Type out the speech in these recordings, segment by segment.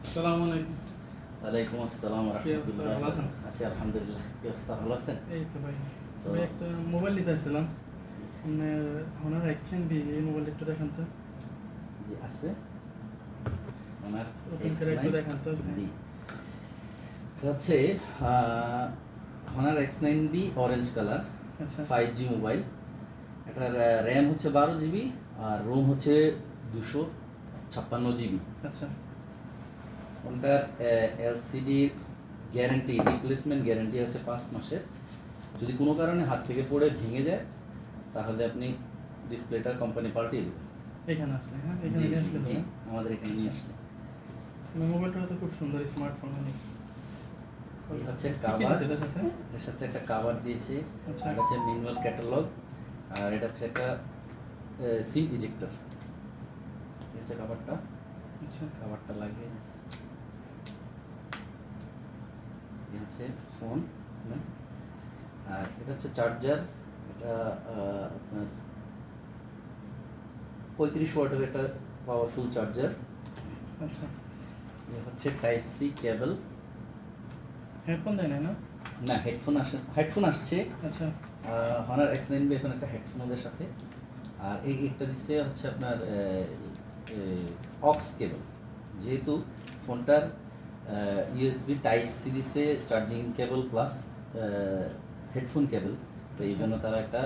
আসসালামু আলাইকুম। ওয়ালাইকুম আসসালাম কি অবস্থা, রহমতুল্লাহ। ভালো আছেন? আছি আলহামদুলিল্লাহ। কি অবস্থা, ভালো আছেন? এই তো ভাই, তো ভাই একটা মোবাইল নিতে আসছিলাম। আপনার Honor X9B, এই মোবাইলটা একটু দেখান তো। জি আছে ওনার ওপেন এক্স করে একটু নাইন দেখান তো। হ্যাঁ। বি। এটা হচ্ছে হনার X9B অরেঞ্জ কালার, আচ্ছা 5G মোবাইল। এটার র্যাম হচ্ছে 12 GB আর রোম হচ্ছে 256 GB। আচ্ছা ওনটার এলসিডির গ্যারান্টি, রিপ্লেসমেন্ট গ্যারান্টি আছে 5 মাসের। যদি কোনো কারণে হাত থেকে পড়ে ভেঙে যায় তাহলে আপনি ডিসপ্লেটা কোম্পানি পাল্টিয়ে দেবে। এখানে আসলে, হ্যাঁ জি এখানে নিয়ে জি আসলে জি, হবে। আমাদের এখানে নিয়ে আসলে। মোবাইলটা তো খুব সুন্দর স্মার্টফোন অনেক। এই হচ্ছে কি কি কাভার, দিচ্ছে এটার সাথে? এর সাথে একটা কাভার দিয়েছি। আচ্ছা আর হচ্ছে ম্যানুয়াল ক্যাটালগ, আর এটা হচ্ছে একটা সিম ইজেক্টর। এই হচ্ছে কাভারটা, আচ্ছা কাভারটা লাগিয়ে এই হচ্ছে ফোন। আর এটা হচ্ছে চার্জার। এটা আপনার 35 ওয়াটের একটা পাওয়ারফুল চার্জার। আচ্ছা। এ হচ্ছে টাইপ সি কেবল। হেডফোন দেয় না, না? না, হেডফোন আসছে। আচ্ছা হনার X9B এখন একটা হেডফোন ওদের সাথে। আর এই একটা দিচ্ছে হচ্ছে আপনার অক্স কেবল। যেহেতু ফোনটার ইউএসবি টাইপ সি দিচ্ছে, চার্জিং কেবল প্লাস হেডফোন কেবল, তো এই জন্য তারা একটা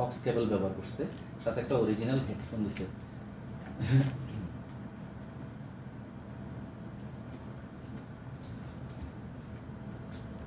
অক্স কেবল ব্যবহার করছে, সাথে একটা অরিজিনাল হেডফোন দিছে।